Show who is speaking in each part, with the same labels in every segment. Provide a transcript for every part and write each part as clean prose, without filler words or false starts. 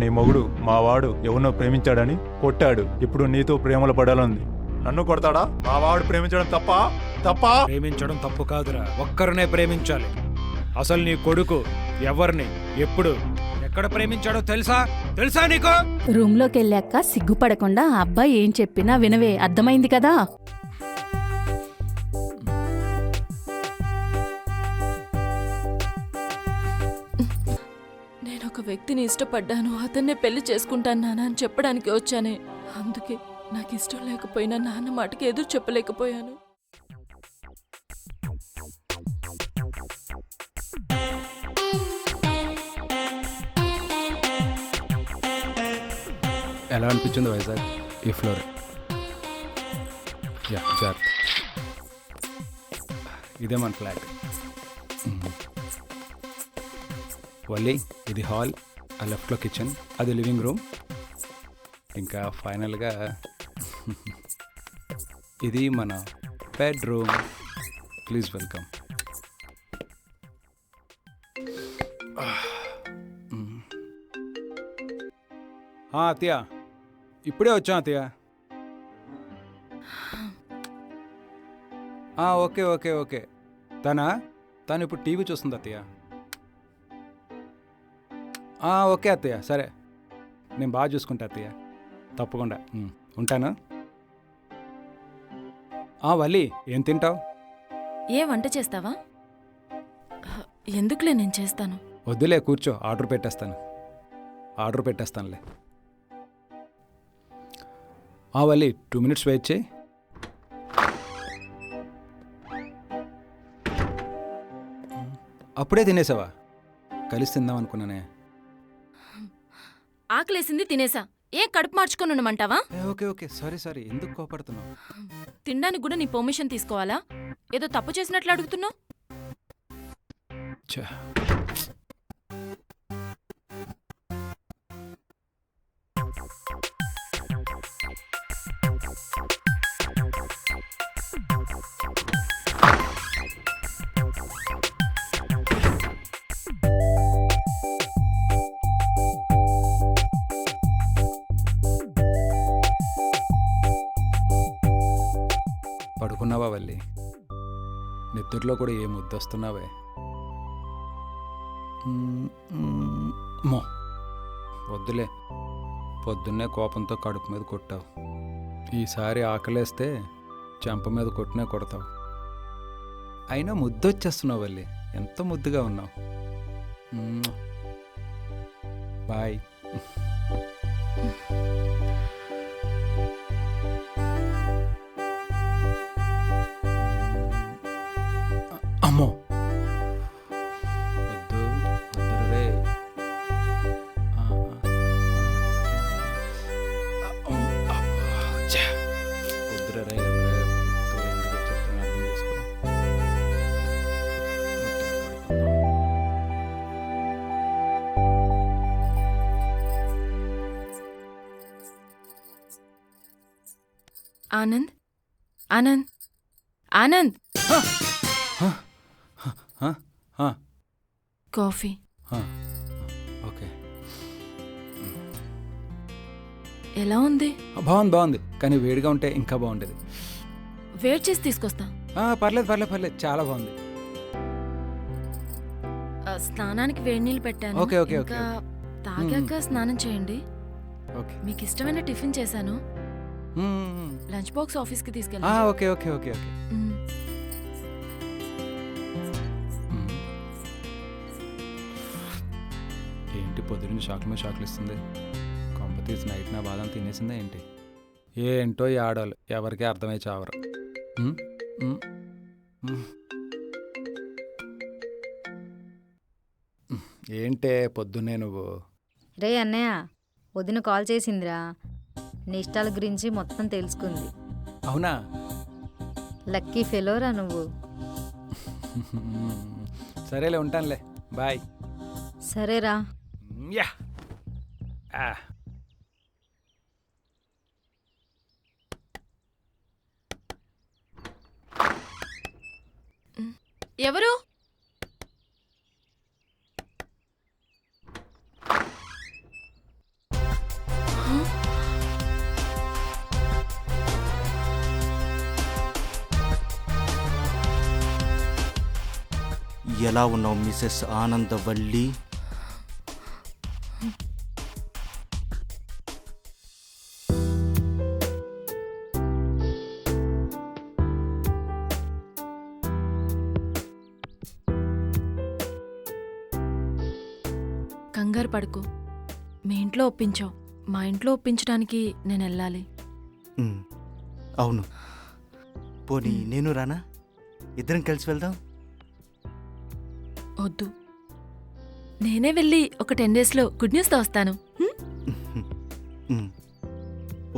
Speaker 1: నీ మొగుడు మావాడు ఎవరినో ప్రేమించాడని కొట్టాడు. ఇప్పుడు నీతో ప్రేమలో పడాలంది. నన్ను కొడతాడా? మావాడు ప్రేమించడం తప్ప
Speaker 2: ప్రేమించడం తప్పు కాదురా, ఒక్కరినే ప్రేమించాలి. అసలు నీ కొడుకు ఎవరిని ఎప్పుడు ఎక్కడ ప్రేమించాడో తెలుసా నీకు?
Speaker 3: రూమ్ లోకి వెళ్ళాక సిగ్గుపడకుండా ఆ అబ్బాయి ఏం చెప్పినా వినవే, అర్థమైంది కదా?
Speaker 4: నేను ఒక వ్యక్తిని ఇష్టపడ్డాను, అతన్నే పెళ్లి చేసుకుంటాను నాన్న అని చెప్పడానికి వచ్చానే. అందుకే నాకు ఇష్టం లేకపోయినా నాన్న మాటకి ఎదురు చెప్పలేకపోయాను.
Speaker 2: ఎలా అనిపించింది వైజాగ్ ఈ ఫ్లోర్? జాగ్రత్త, ఇదే మన ఫ్లాట్. వల్లి, ఇది హాల్, ఆ లెఫ్ట్లో కిచెన్, అది లివింగ్ రూమ్, ఇంకా ఫైనల్గా ఇది మన బెడ్రూమ్. Please welcome. అత్తయ్య, ఇప్పుడే వచ్చా అత్తయ్య. Okay okay okay. తను ఇప్పుడు టీవీ చూస్తుంది అత్తయ్య. ఓకే అత్తయ్య, సరే, నేను బాగా చూసుకుంటా అత్తయ్య, తప్పకుండా. ఉంటాను. వల్లి, ఏం తింటావు?
Speaker 4: ఏ వంట చేస్తావా? ఎందుకులే, నేను చేస్తాను.
Speaker 2: వద్దులే, కూర్చో, ఆర్డర్ పెట్టేస్తానులే. వల్లి, 2 minutes వెయిట్ చేయి. అప్పుడే తినేసావా? కలిసి తిందాం అనుకున్నానే.
Speaker 4: ఆకలేసింది, తినేసా. ఏ కడుపు మార్చుకొని ఉండమంటావా?
Speaker 2: ఓకే ఓకే, సారీ, ఎందుకు కోపడుతున్నావు?
Speaker 4: తినడానికి కూడా నీ పర్మిషన్ తీసుకోవాలా? ఏదో తప్పు చేసినట్లు అడుగుతున్నావు.
Speaker 2: పడుకున్నావా వల్లి? నిద్రలో కూడా ఏ ముద్దొస్తున్నావే? వద్దులే, పొద్దున్నే కోపంతో కడుపు మీద కొట్టావు. ఈసారి ఆకలేస్తే చెంప మీద కొడతావు. అయినా ముద్దొచ్చేస్తున్నావు వల్లి, ఎంత ముద్దుగా ఉన్నావు. బాయ్. అమ్మో, వద్దురే. వద్దురే, ఎందుకు చెప్తున్నా అర్థం చేసుకో.
Speaker 4: ఆనంద్, ఆనంద్, ఆనంద్, కాఫీ.
Speaker 2: ఓకే,
Speaker 4: ఎలా ఉంది?
Speaker 2: బాగుంది, కానీ వేడిగా ఉంటే ఇంకా బాగుండేది.
Speaker 4: వేడి చేసి తీసుకొస్తా.
Speaker 2: పర్లేదు, చాలా బాగుంది.
Speaker 4: స్నానానికి వేడి నీళ్ళు పెట్టాను.
Speaker 2: ఓకే.
Speaker 4: ఇంకా తాగాక స్నానం చేయండి.
Speaker 2: ఓకే,
Speaker 4: మీకు ఇష్టమైన టిఫిన్ చేశాను. లంచ్ బాక్స్ ఆఫీస్కి తీసుకెళ్ళి.
Speaker 2: ఓకే. ఏంటి పొద్దున్న షాకులు ఇస్తుంది? కొంప తీసి నైట్ నా బాదం తినేసిందా ఏంటి? ఏంటో ఈ ఆడవాళ్ళు ఎవరికీ అర్థమై చావరు. ఏంటే పొద్దున్నే నువ్వు?
Speaker 5: రే అన్నయ్య, వదిన కాల్ చేసిందిరా. నీ ఇష్టాల గురించి మొత్తం తెలుసుకుంది.
Speaker 2: అవునా?
Speaker 5: లక్కీ ఫెలోరా నువ్వు.
Speaker 2: సరేలే, ఉంటానులే, బాయ్.
Speaker 5: సరేరా.
Speaker 4: ఎవరు?
Speaker 6: ఎలా ఉన్నావు మిసెస్ ఆనందవల్లి?
Speaker 4: కంగారు పడుకో. మీ ఇంట్లో ఒప్పించావు, మా ఇంట్లో ఒప్పించడానికి నేను వెళ్ళాలి.
Speaker 6: అవును. పోనీ నేను రానా? ఇద్దరం కలిసి వెళ్దాం.
Speaker 4: వద్దు, నేనే వెళ్ళి ఒక 10 డేస్లో గుడ్ న్యూస్తో వస్తాను.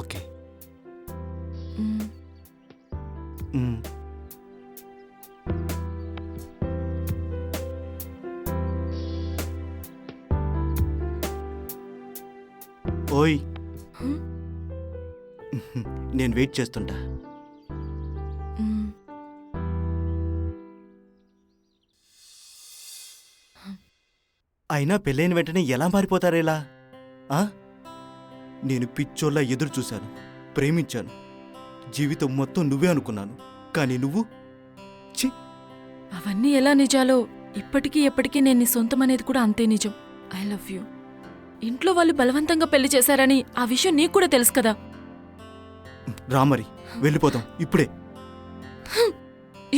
Speaker 6: ఓకే. ఓయ్, నేను వెయిట్ చేస్తుంటా. అయినా పెళ్ళైన వెంటనే ఎలా మారిపోతారేలా? నేను పిచ్చోళ్ళ ఎదురు చూశాను, ప్రేమించాను, జీవితం మొత్తం నువ్వే అనుకున్నాను. కానీ నువ్వు ఛీ!
Speaker 4: అవన్నీ ఎలా నిజాలో ఇప్పటికీ ఎప్పటికీ నేను నీ సొంతం అనేది కూడా అంతే నిజం. I love you. ఇంట్లో వాళ్ళు బలవంతంగా పెళ్లి చేశారని ఆ విషయం నీకు కూడా తెలుసు కదా.
Speaker 6: రామరి, వెళ్ళిపోతాం ఇప్పుడే.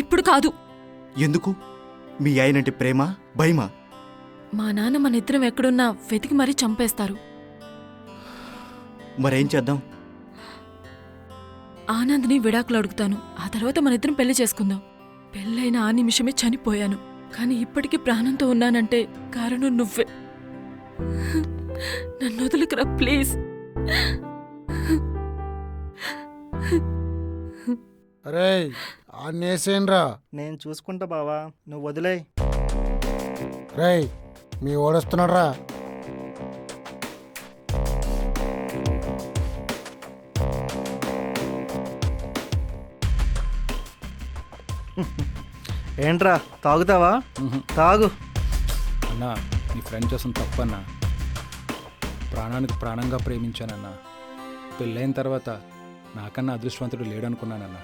Speaker 4: ఇప్పుడు కాదు.
Speaker 6: ఎందుకు? మీ ఆయనంటే ప్రేమ, భయమా?
Speaker 4: మా నాన్న మన ఇద్దరం ఎక్కడున్నా వెతికి మరీ చంపేస్తారు.
Speaker 6: మరేం చేద్దాం?
Speaker 4: ఆనంద్ని విడాకులు అడుగుతాను. ఆ తర్వాత మన ఇద్దరం పెళ్లి చేసుకుందాం. పెళ్ళైన ఆ నిమిషమే చనిపోయాను. కానీ ఇప్పటికీ ప్రాణంతో ఉన్నానంటే కారణం నువ్వే. నన్ను వదులుకురా ప్లీజ్.
Speaker 7: అరే ఆన్నేసేన్రా.
Speaker 6: నేను చూసుకుంటా బావా, నువ్వు వదిలే.
Speaker 7: రేయ్, మీ ఓడొస్తున్నాడ్రా.
Speaker 6: ఏంట్రా తాగుతావా? తాగు.
Speaker 2: అన్నా, నీ ఫ్రెండ్ చేసిన తప్పన్నా. ప్రాణానికి ప్రాణంగా ప్రేమించానన్నా. పెళ్ళైన తర్వాత నాకన్నా అదృష్టవంతుడు లేడనుకున్నానన్నా.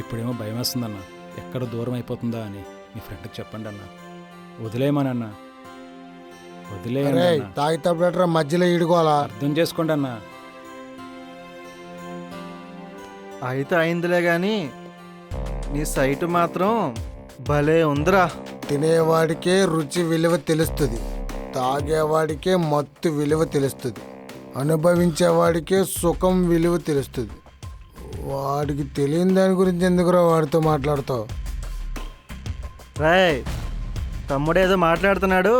Speaker 2: ఇప్పుడేమో భయం వేస్తుందన్నా, ఎక్కడ దూరం అయిపోతుందా అని. మీ ఫ్రెండ్కి చెప్పండి అన్నా, వదిలేయమనన్నా. వదిలేయన్నా.
Speaker 7: తాగితేట్రా మధ్యలో ఈడుకోవాలా?
Speaker 2: అర్థం చేసుకోండి అన్నా.
Speaker 6: అయితే అయిందిలే గాని నీ సైటు మాత్రం భలే ఉందిరా.
Speaker 7: తినేవాడికే రుచి విలువ తెలుస్తుంది, తాగేవాడికే మత్తు విలువ తెలుస్తుంది, అనుభవించేవాడికే సుఖం విలువ తెలుస్తుంది. వాడికి తెలియని దాని గురించి ఎందుకురా వాడితో మాట్లాడతావు?
Speaker 6: రాయ్, తమ్ముడేదో మాట్లాడుతున్నాడు,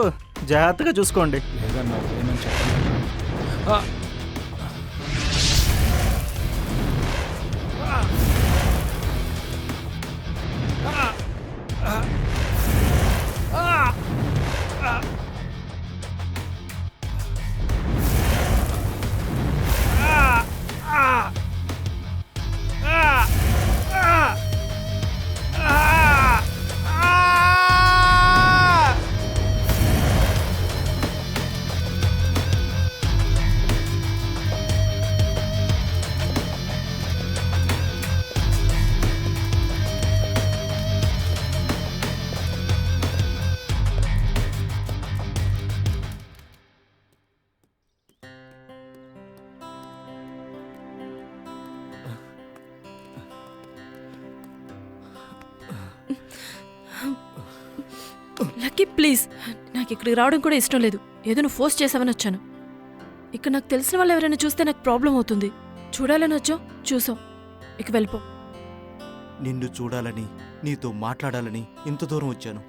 Speaker 6: జాగ్రత్తగా చూసుకోండి.
Speaker 2: లేదన్నా, వదిలేయమని చెప్పండి.
Speaker 4: లక్కీ ప్లీజ్, నాకు ఇక్కడికి రావడం కూడా ఇష్టం లేదు. ఏదో నువ్వు ఫోర్స్ చేసావని వచ్చాను. ఇక్కడ నాకు తెలిసిన వాళ్ళు ఎవరైనా చూస్తే నాకు ప్రాబ్లం అవుతుంది. చూడాలని వచ్చావు, చూసావు, ఇక వెళ్ళిపో.
Speaker 6: నిన్ను చూడాలని, నీతో మాట్లాడాలని ఇంత దూరం వచ్చాను.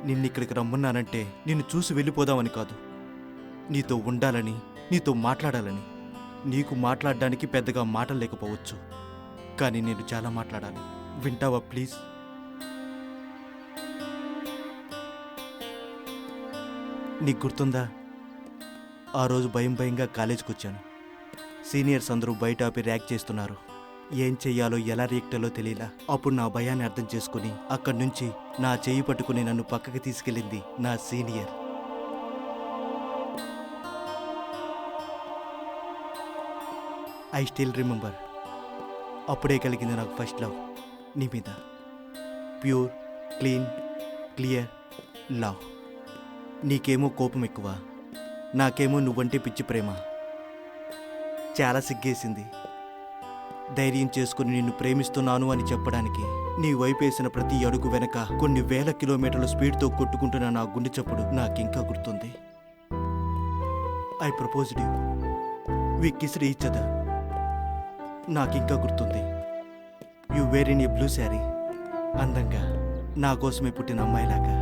Speaker 6: నిన్నిక్కడికి రమ్మన్నానంటే నిన్ను చూసి వెళ్ళిపోదామని కాదు, నీతో ఉండాలని, నీతో మాట్లాడాలని. నీకు మాట్లాడడానికి పెద్దగా మాటలు లేకపోవచ్చు, కానీ నేను చాలా మాట్లాడాలి. వింటావా ప్లీజ్? నీకు గుర్తుందా, ఆ రోజు భయం భయంగా కాలేజీకి వచ్చాను. సీనియర్స్ అందరూ బయట ఆపి ర్యాక్ చేస్తున్నారు. ఏం చెయ్యాలో, ఎలా రియాక్టలో తెలియలా. అప్పుడు నా భయాన్ని అర్థం చేసుకుని అక్కడి నుంచి నా చెయ్యి పట్టుకుని నన్ను పక్కకి తీసుకెళ్ళింది నా సీనియర్. I still remember. అప్పుడే కలిగింది నాకు ఫస్ట్ లవ్ నీ మీద. ప్యూర్, క్లీన్ క్లియర్ లా. నీకేమో కోపం ఎక్కువ, నాకేమో నువ్వంటే పిచ్చి ప్రేమ. చాలా సిగ్గేసింది. ధైర్యం చేసుకుని నిన్ను ప్రేమిస్తున్నాను అని చెప్పడానికి నీ వైపు వేసిన ప్రతి అడుగు వెనక కొన్ని వేల కిలోమీటర్ల స్పీడ్తో కొట్టుకుంటున్న నా గుండె చప్పుడు నాకింకా గుర్తుంది. I proposed you, we kissed each other. నాకింకా గుర్తుంది. You were in a blue sari, అందంగా నా కోసమే పుట్టిన అమ్మాయిలాగా.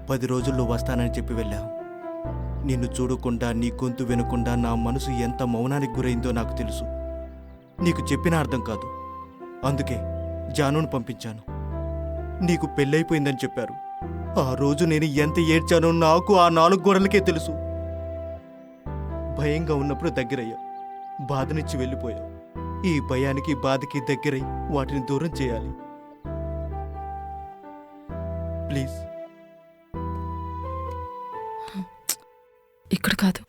Speaker 6: 10 రోజుల్లో వస్తానని చెప్పి వెళ్ళావు. నిన్ను చూడకుండా, నీ గొంతు వినకుండా నా మనసు ఎంత మౌనానికి గురైందో నాకు తెలుసు. నీకు చెప్పినా అర్థం కాదు. అందుకే జానును పంపించాను. నీకు పెళ్ళైపోయిందని చెప్పారు. ఆ రోజు నేను ఎంత ఏడ్చానో నాకు ఆ 4 గోడలకే తెలుసు. భయంగా ఉన్నప్పుడు దగ్గరయ్యా, బాధనిచ్చి వెళ్ళిపోయావు. ఈ భయానికి బాధకి దగ్గరై వాటిని దూరం చేయాలి. ప్లీజ్.
Speaker 4: ఇక్కడ కాదు.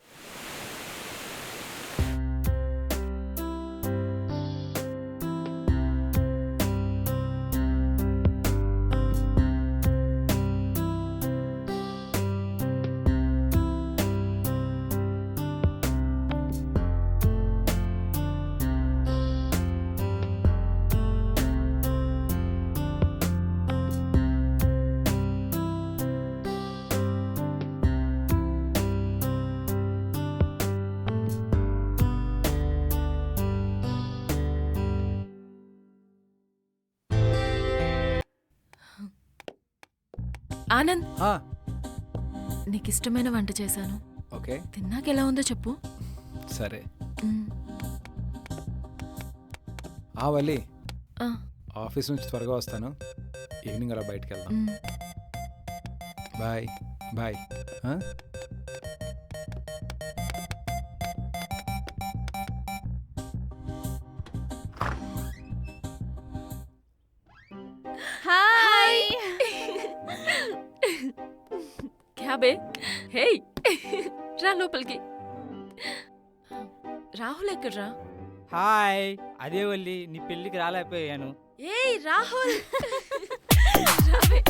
Speaker 4: ఆనంద్, నీకు ఇష్టమైన వంట చేశాను.
Speaker 2: ఓకే,
Speaker 4: తిన్నాక ఎలా ఉందో చెప్పు.
Speaker 2: సరే.
Speaker 4: మ్,
Speaker 2: వల్లి,
Speaker 4: ఆ,
Speaker 2: ఆఫీస్ నుంచి త్వరగా వస్తాను. ఈవినింగ్ అలా బయటికి వెళ్దాం.
Speaker 4: మ్.
Speaker 2: Bye bye.
Speaker 3: హాయ్.
Speaker 4: క్యా బే? హే, రా లోపలికి. రాహుల్ ఎక్కడ్రా?
Speaker 8: హాయ్, అదే వల్లి, నీ పెళ్ళికి రాలేకపోయాను.
Speaker 4: ఏయ్ రాహుల్, రావే.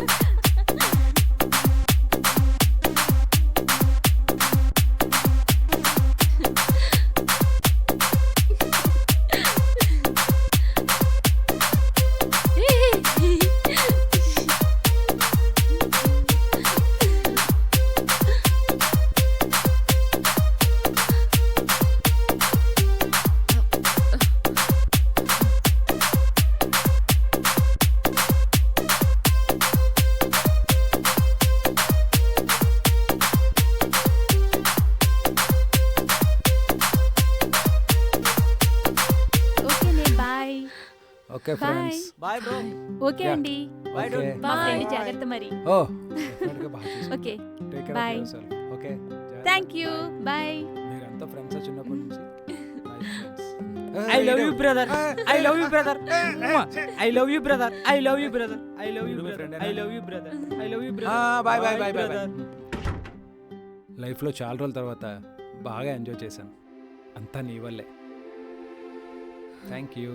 Speaker 3: ఓకేనే, bye.
Speaker 2: Okay friends.
Speaker 8: Bye bro.
Speaker 3: Okay అండి.
Speaker 8: Bye
Speaker 2: okay.
Speaker 8: డోంట్.
Speaker 3: మా
Speaker 4: Bye.
Speaker 3: ఫ్రెండ్ జాగ్రత్త మరి.
Speaker 2: ఓ, డెఫినెట్గా బాగా చూసుకో.
Speaker 3: Okay,
Speaker 2: take care of
Speaker 3: Bye.
Speaker 2: Yourself. Okay,
Speaker 3: thank you, bye.
Speaker 2: మీరంతా ఫ్రెండ్స్ చిన్నప్పటి నుంచి.
Speaker 8: I love you brother. I love you brother. I love you brother. I love you brother. I love you
Speaker 2: You my
Speaker 8: brother.
Speaker 2: friend,
Speaker 8: I love you brother. I love you
Speaker 2: bye bye bye bye
Speaker 8: brother.
Speaker 2: లైఫ్లో చాలా రోజుల తర్వాత బాగా enjoy చేశాను. అంతా నీ వల్లే. Thank you.